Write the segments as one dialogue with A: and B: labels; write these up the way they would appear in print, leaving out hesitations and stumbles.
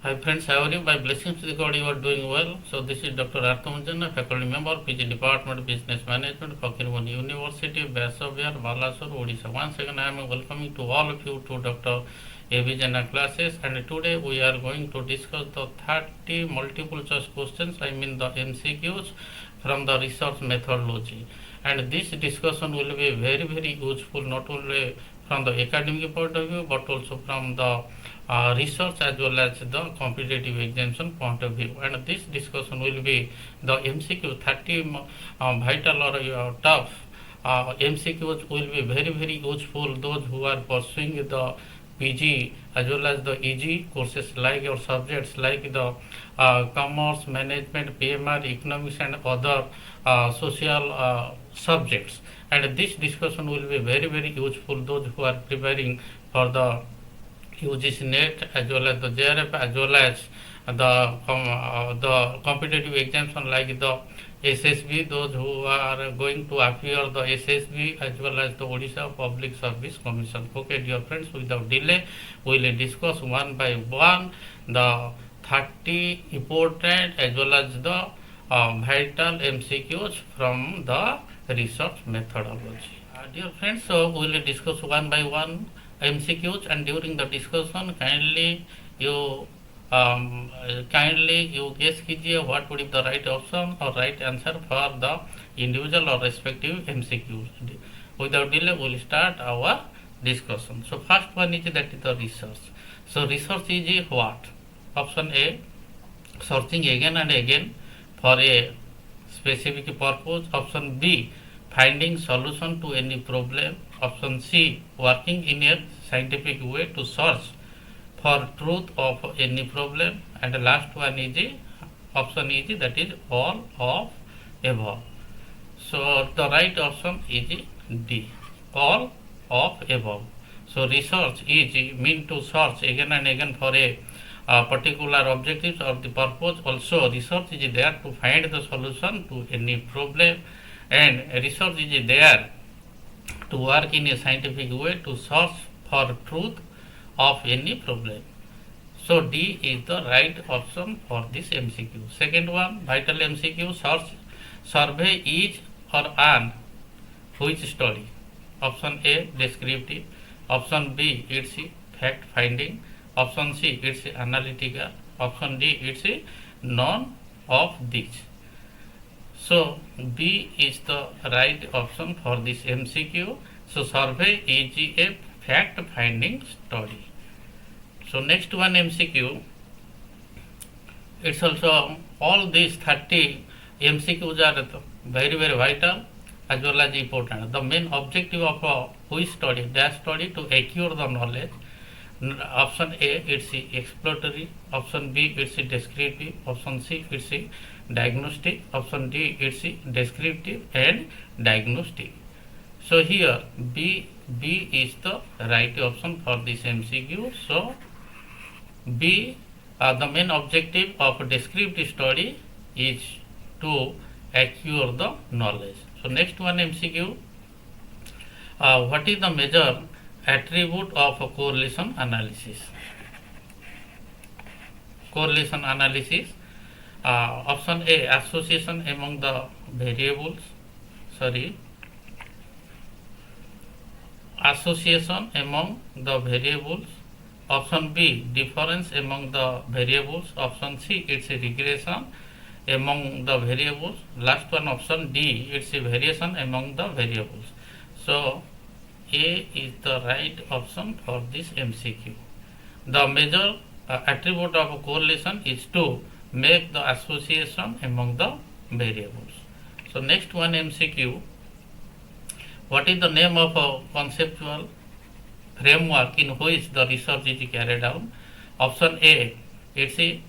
A: Hi friends, how are you? By blessings to the God, you are doing well. So this is Dr. A B JENA, faculty member, PG Department, Business Management, Fakirwan University, Basavir, Balasur, Odisha. Once again, I am welcoming to all of you to Dr. A B JENA classes, and today we are going to discuss the 30 multiple choice questions, I mean the MCQs from the research methodology. And this discussion will be very useful not only from the academic point of view but also from the research as well as the competitive examination point of view. And this discussion will be the MCQ 30 vital or tough MCQs will be very useful those who are pursuing the PG as well as the EG courses like or subjects like the commerce, management, PMR, economics and other social subjects. And this discussion will be very useful those who are preparing for the UGC NET as well as the JRF as well as the competitive examination like the SSB, those who are going to appear the SSB as well as the Odisha Public Service Commission. Okay, dear friends, without delay, we will discuss one by one the 30 important as well as the vital MCQs from the research methodology. Dear friends, so we will discuss one by one MCQs, and during the discussion kindly you guess कीजिए what would be the right option or right answer for the individual or respective MCQs. Without delay, we will start our discussion. So first one is that is the research. So research is what? Option A, searching again and again for a specific purpose. Option B, finding solution to any problem. Option C, working in a scientific way to search for truth of any problem. And the last one is option is that is all of above. So the right option is D, all of above. So research is mean to search again and again for a particular objectives or the purpose. Also research is there to find the solution to any problem, and research is there to work in a scientific way to search for truth of any problem. So D is the right option for this MCQ. Second one, vital MCQ, survey is or an which study? Option A, descriptive. Option B, it's fact finding. Option C, it's analytical. Option D, it's none of these. So B is the right option for this MCQ. So survey is a fact finding study. So next one MCQ, it's also all these 30 MCQs are very vital as well as important. The main objective of which study? That study to acquire the knowledge. Option A, it's exploratory. Option B, it's descriptive. Option C, it's diagnostic. Option D, it's descriptive and diagnostic. So here B is the right option for this MCQ. So B, the main objective of descriptive study is to acquire the knowledge. So next one MCQ, what is the major attribute of correlation analysis? Correlation analysis, option A, association among the variables. Association among the variables. Option B, difference among the variables. Option C, it's a regression among the variables. Last one, option D, it's a variation among the variables. So A is the right option for this MCQ. The major attribute of correlation is to make the association among the variables. So next one MCQ, what is the name of a conceptual framework in which the research is carried out? Option A, it's a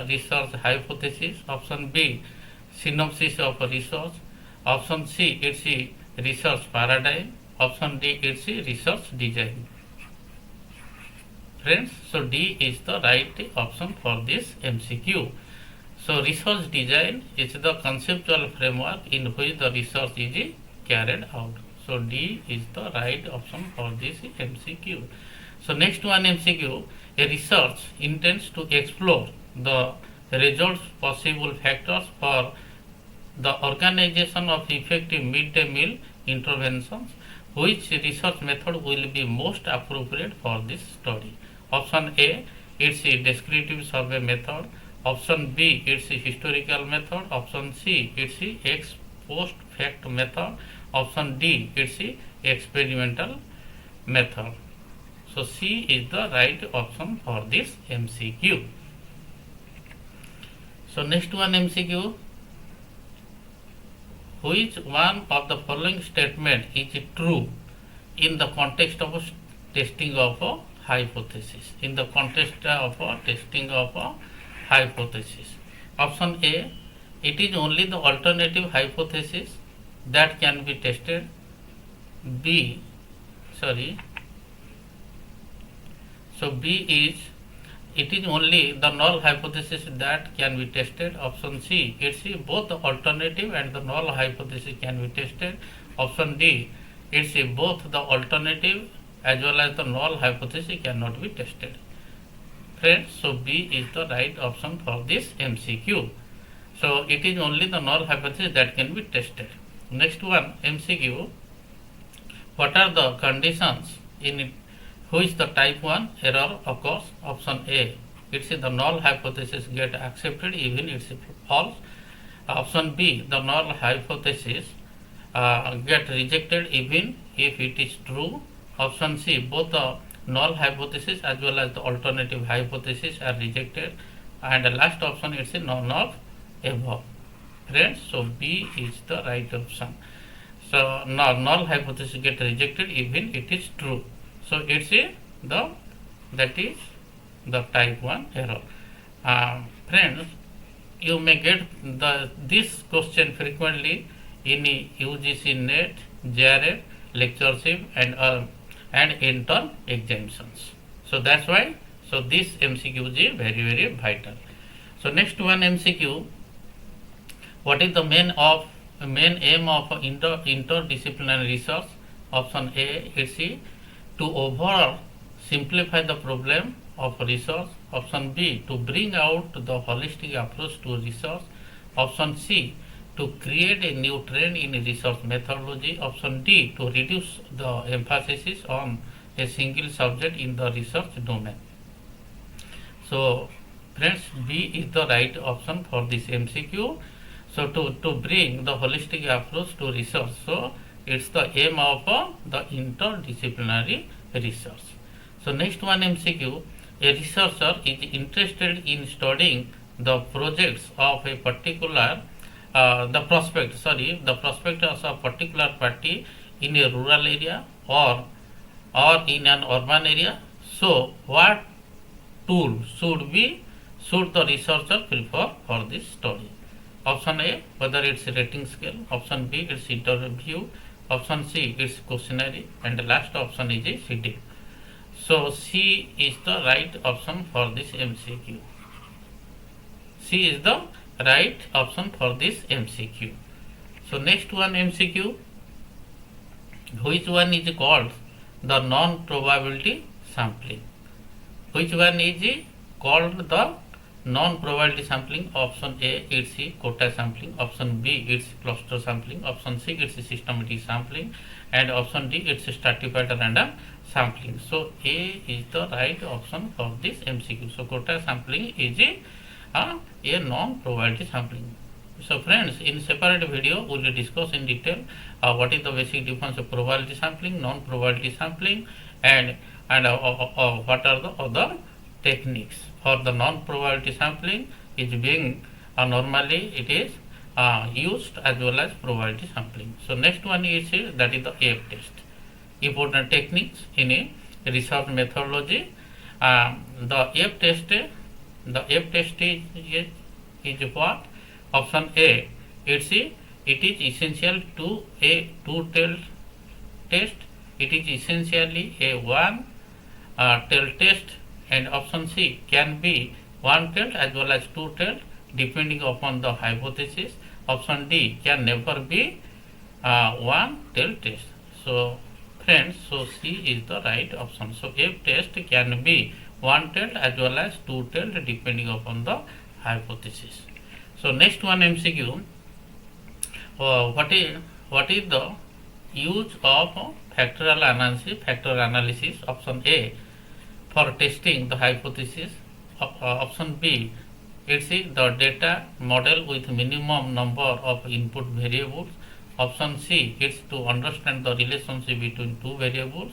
A: research hypothesis. Option B, synopsis of research. Option C, it's a research paradigm. Option D, it's a research design. Friends, so D is the right option for this MCQ. So research design is the conceptual framework in which the research is carried out. So D is the right option for this MCQ. So next one MCQ, A research intends to explore the results possible factors for the organization of effective midday meal interventions. Which research method will be most appropriate for this study? Option A, it's a descriptive survey method. Option B, it's a historical method. Option C, it's a ex post fact method. Option D, it's a experimental method. So C is the right option for this MCQ. So next one MCQ. Which one of the following statement is true in the context of testing of a hypothesis? In the context of testing of a hypothesis. Option A, it is only the alternative hypothesis that can be tested. B is it is only the null hypothesis that can be tested. Option C, it's both the alternative and the null hypothesis can be tested. Option D, it's both the alternative as well as the null hypothesis cannot be tested. Friends, so B is the right option for this MCQ. So it is only the null hypothesis that can be tested. Next one MCQ. What are the conditions in which the type 1 error occurs? Option A, it's the null hypothesis get accepted even it's false. Option B, the null hypothesis get rejected even if it is true. Option C, both the null hypothesis as well as the alternative hypothesis are rejected. And the last option is none of above. Friends, so B is the right option. So null hypothesis get rejected even it is true. So it's that is the type 1 error. Friends, you may get this question frequently in UGC NET, JRF, lectureship and intern examinations. So that's why this MCQ is very very vital. So next one MCQ. What is the main aim of interdisciplinary research? Option A, it's to overall simplify the problem of research. Option B, to bring out the holistic approach to research. Option C, to create a new trend in research methodology. Option D, to reduce the emphasis on a single subject in the research domain. So friends, B is the right option for this MCQ. So to bring the holistic approach to research, so it's the aim of the interdisciplinary research. So next one MCQ. A researcher is interested in studying the projects of a particular the prospectus of a particular party in a rural area or in an urban area. So what tool should the researcher prefer for this study? Option A, whether it's a rating scale. Option B, it's interview. Option C, it's questionnaire, and the last option is a CD. So C is the right option for this MCQ. C is the right option for this MCQ. So next one MCQ. Which one is called the non-probability sampling? Which one is called the non-probability sampling? Option A, it's quota sampling. Option B, it's cluster sampling. Option C, it's systematic sampling. And option D, it's stratified random sampling. So A is the right option for this MCQ. So quota sampling is a non-probability sampling. So friends, in separate video we will discuss in detail what is the basic difference of probability sampling, non-probability sampling, and what are the other techniques. For the non-probability sampling is being normally it is used as well as probability sampling. So next one is that is the F test. Important techniques in a research methodology. The F test is what? Option A, it is essential to a two-tailed test. It is essentially a one-tailed test. And option C can be one-tailed as well as two-tailed depending upon the hypothesis. Option D can never be one-tailed test. So friends, so C is the right option. So F test can be one-tailed as well as two-tailed depending upon the hypothesis. So next one MCQ, what is the use of factorial analysis? Option A, for testing the hypothesis. Option B, it's the data model with minimum number of input variables. Option C, it's to understand the relationship between two variables.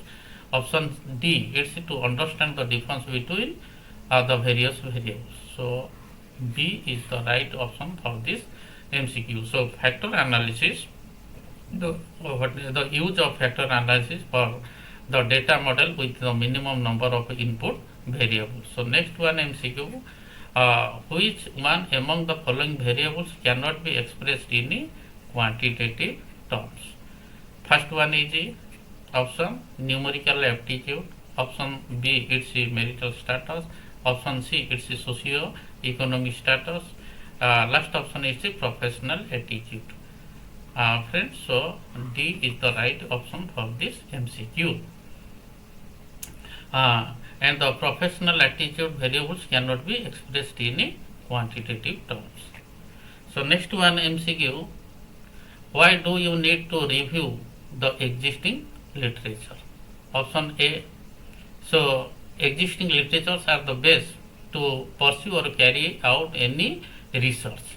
A: Option D, it's to understand the difference between the various variables. So B is the right option for this MCQ. So factorial analysis, the use of factorial analysis for the data model with the minimum number of input variables. So next one MCQ, which one among the following variables cannot be expressed in quantitative terms? First one is option numerical aptitude. Option B, it's marital status. Option C, it's socio-economic status. Last option is professional attitude. Friends, so D is the right option for this MCQ. And the professional attitude variables cannot be expressed in quantitative terms. So next one MCQ, why do you need to review the existing literature? Option A, so existing literatures are the best to pursue or carry out any research.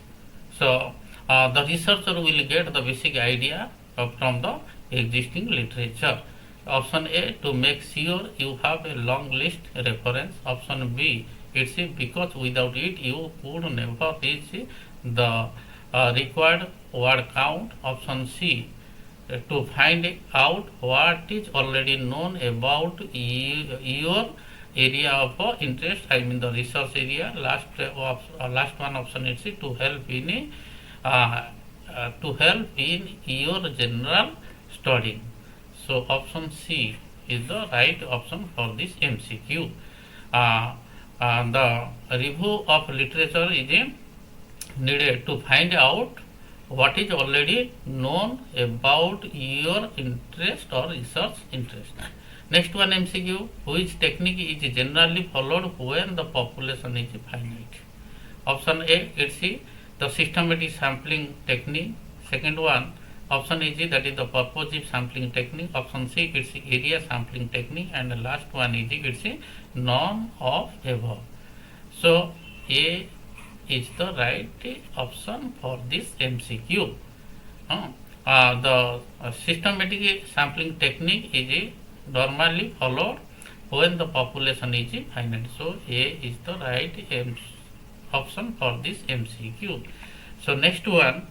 A: So the researcher will get the basic idea from the existing literature. Option A, to make sure you have a long list reference. Option B, it's because without it you could never reach the required word count. Option C, to find out what is already known about your area of interest, I mean the research area. Last one option is to help in your general studying. So option C is the right option for this MCQ. The review of literature is needed to find out what is already known about your interest or research interest. Next one MCQ, which technique is generally followed when the population is finite? Option A, it's the systematic sampling technique. Second one option is that is the purposive sampling technique. Option C, it's area sampling technique, and the last one is it's none of above. So A is the right option for this MCQ. The systematic sampling technique is normally followed when the population is finite. So A is the right option for this MCQ. So next one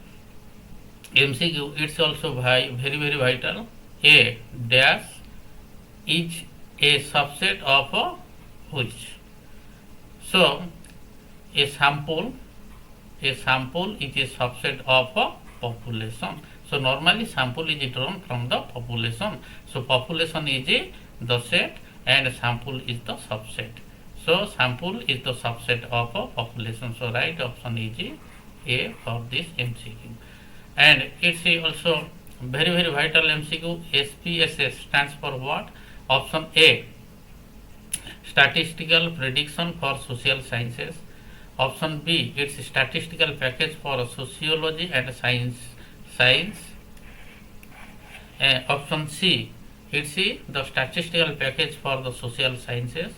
A: MCQ, it's also very vital. A dash is a subset of which? So a sample is a subset of population. So normally sample is drawn from the population. So population is the set and sample is the subset. So sample is the subset of population. So right option is A for this MCQ. And it's also very vital MCQ. SPSS stands for what? Option A, statistical prediction for social sciences. Option B, it's a statistical package for sociology and science. Option C, it's the statistical package for the social sciences.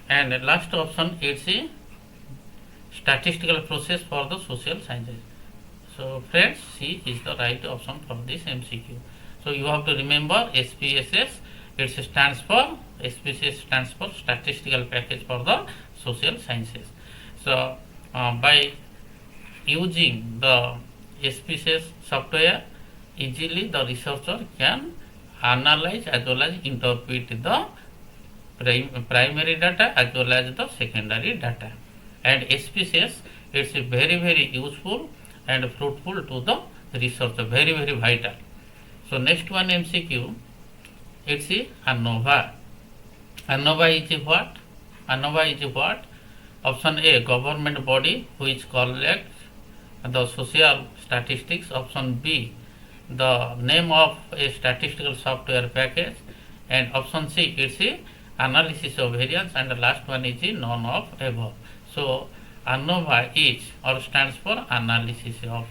A: And last option, it's a statistical process for the social sciences. So friends, C is the right option for this MCQ. So you have to remember SPSS. SPSS stands for statistical package for the social sciences. So by using the SPSS software, easily the researcher can analyze as well as interpret the primary data as well as the secondary data. And SPSS, it's very useful and fruitful to the researcher, very vital. So next one MCQ, it's ANOVA. ANOVA is what? ANOVA is what? Option A, government body which collects the social statistics. Option B, the name of a statistical software package. and option C it's a analysis of variance, and the last one is the none of above. So ANOVA is or stands for analysis of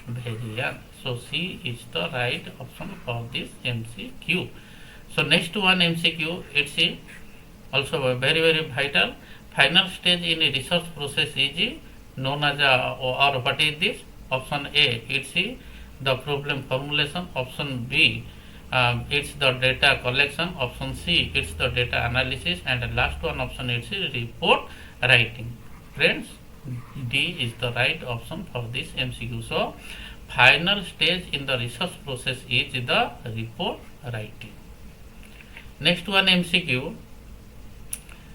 A: variance. So C is the right option for this MCQ. So next one MCQ, it's a also very vital. Final stage in a research process is known as or what is this? Option A, it's the problem formulation. Option B, it's the data collection. Option C, it's the data analysis, and the last one option it's report writing. Friends, D is the right option for this MCQ. So final stage in the research process is the report writing. Next one MCQ,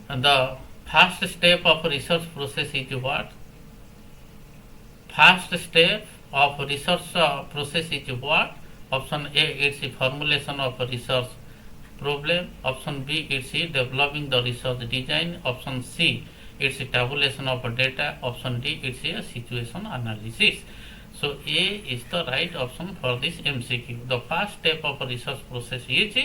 A: the first step of research process is what? First step of research process is what? Option A, it's the formulation of a research problem. Option B, it's developing the research design. Option C, it's the tabulation of data. Option D, it's a situation analysis. So A is the right option for this MCQ. The first step of a research process is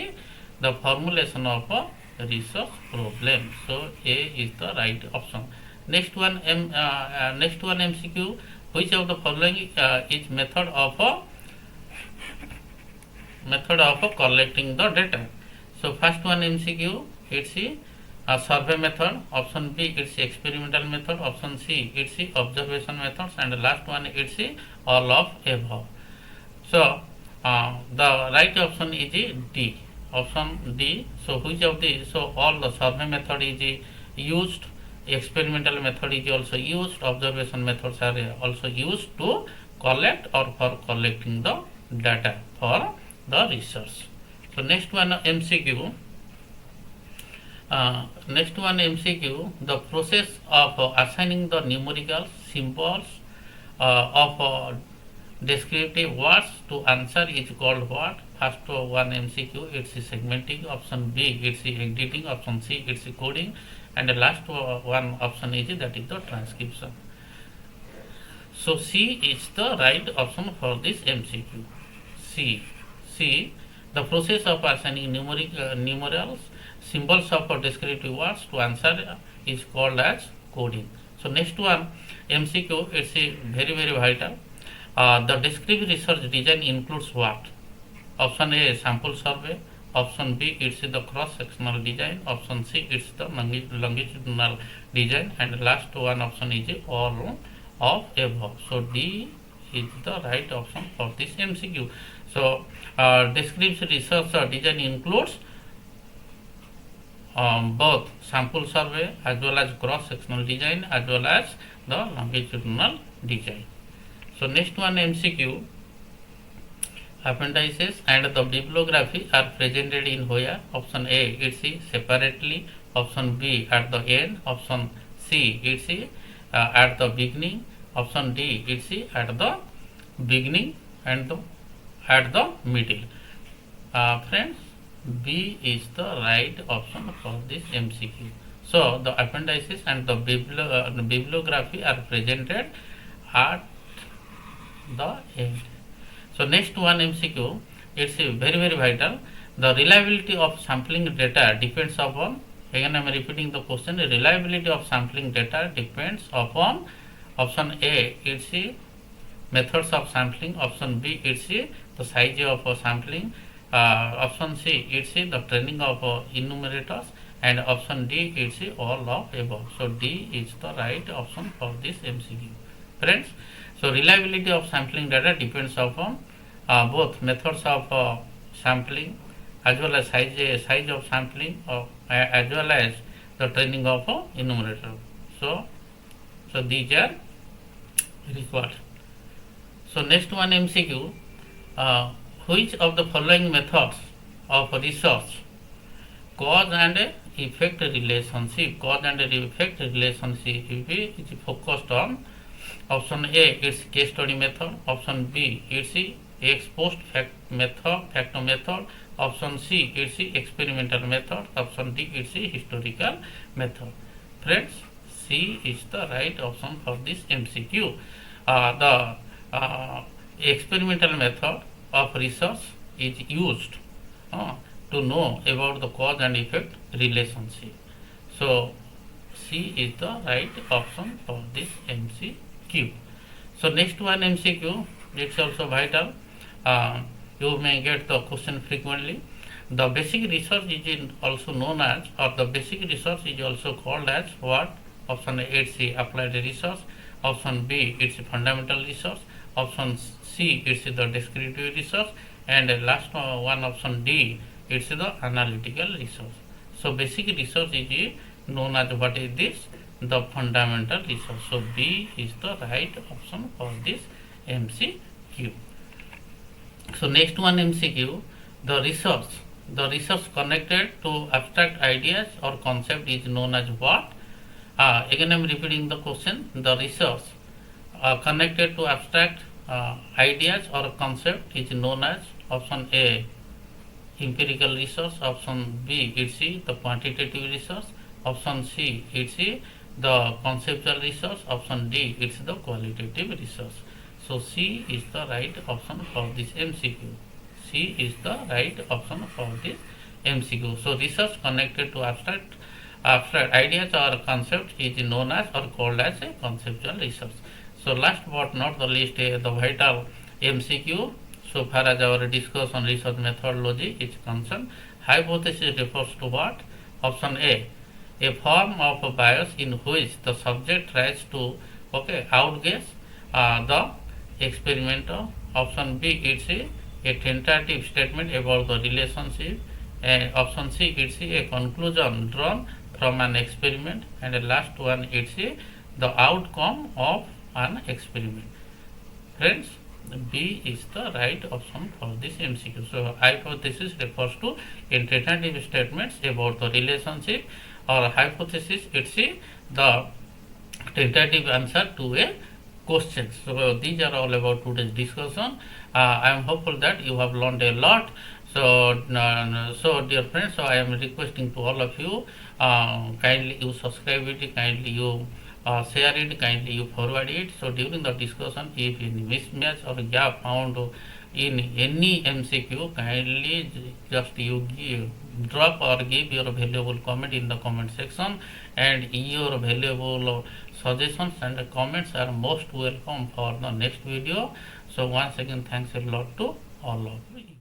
A: the formulation of a research problem. So A is the right option. Next one MCQ. Which of the following is method of collecting the data? So first one MCQ, it's a survey method. Option B, it's experimental method. Option C, it's observation methods, and the last one it's all of above. So the right option is D. Option D. So which of the, so all the survey method is used, experimental method is also used, observation methods are also used to collect or for collecting the data for the research. So next one MCQ. The process of assigning the numerical symbols of descriptive words to answer is called what? First one MCQ, it's segmenting. Option B, it's editing. Option C, it's coding, and the last one option is that is the transcription. So C is the right option for this MCQ. C, the process of assigning numerals symbols of descriptive words to answer is called as coding. So next one MCQ, it's very vital. The descriptive research design includes what? Option A, sample survey. Option B, it's the cross-sectional design. Option C, it's the longitudinal design, and the last one option is all of above. So D is the right option for this MCQ. So descriptive research design includes both sample survey as well as cross-sectional design as well as the longitudinal design. So next one MCQ, appendices and the bibliography are presented in where? Option A, it's separately. Option B, at the end. Option C, it's at the beginning. Option D, it's at the beginning and at the middle. Friends, B is the right option for this MCQ. So the appendices and the bibliography are presented at the end. So next one MCQ, it's very vital. The reliability of sampling data depends upon, again I am repeating the question, the reliability of sampling data depends upon option A, it's methods of sampling. Option B, it's the size of sampling. Option C, it's the training of enumerators, and option D, it's all of above. So D is the right option for this MCQ. Friends, so reliability of sampling data depends upon both methods of sampling as well as size of sampling as well as the training of enumerator. So these are required. So next one MCQ, which of the following methods of research cause and effect relationship is focused on? Option A, it's case study method. Option B, it's ex post facto method. Option C, it's experimental method. Option D, it's historical method. Friends, C is the right option for this MCQ. The experimental method of research is used to to know about the cause and effect relationship. So C is the right option for this MCQ. So next one MCQ, it's also vital. You may get the question frequently. The basic research is also known as, or the basic research is also called as what? Option A, it's applied research. Option B, it's fundamental research. Option C, it's the descriptive research. And last one, option D, it's the analytical research. So basic research is known as what is this? The fundamental research. So B is the right option for this MCQ. So next one MCQ, the research connected to abstract ideas or concept is known as what? Again I am repeating the question. The research connected to abstract ideas or concept is known as option A, empirical research. Option B, it's the quantitative research. Option C, it's the conceptual research. Option D, it's the qualitative research. So C is the right option for this MCQ. C is the right option for this MCQ. So research connected to abstract ideas or concepts is known as or called as a conceptual research. So last but not the least, the vital MCQ. So far as our discussion on research methodology is concerned, hypothesis refers to what? Option A form of bias in which the subject tries to outguess the experimenter. Option B, it's a tentative statement about the relationship. And option C, it's a conclusion drawn from an experiment. And the last one, it's the outcome of an experiment. Friends, B is the right option for this MCQ. So hypothesis refers to tentative statements about the relationship, or hypothesis, it's the tentative answer to a question. So these are all about today's discussion. I am hopeful that you have learned a lot. So dear friends, so I am requesting to all of you, kindly you subscribe it, kindly you share it, kindly you forward it. So during the discussion, if any mismatch or gap found in any MCQ, kindly just you drop or give your valuable comment in the comment section, and your valuable suggestions and comments are most welcome for the next video. So once again, thanks a lot to all of you.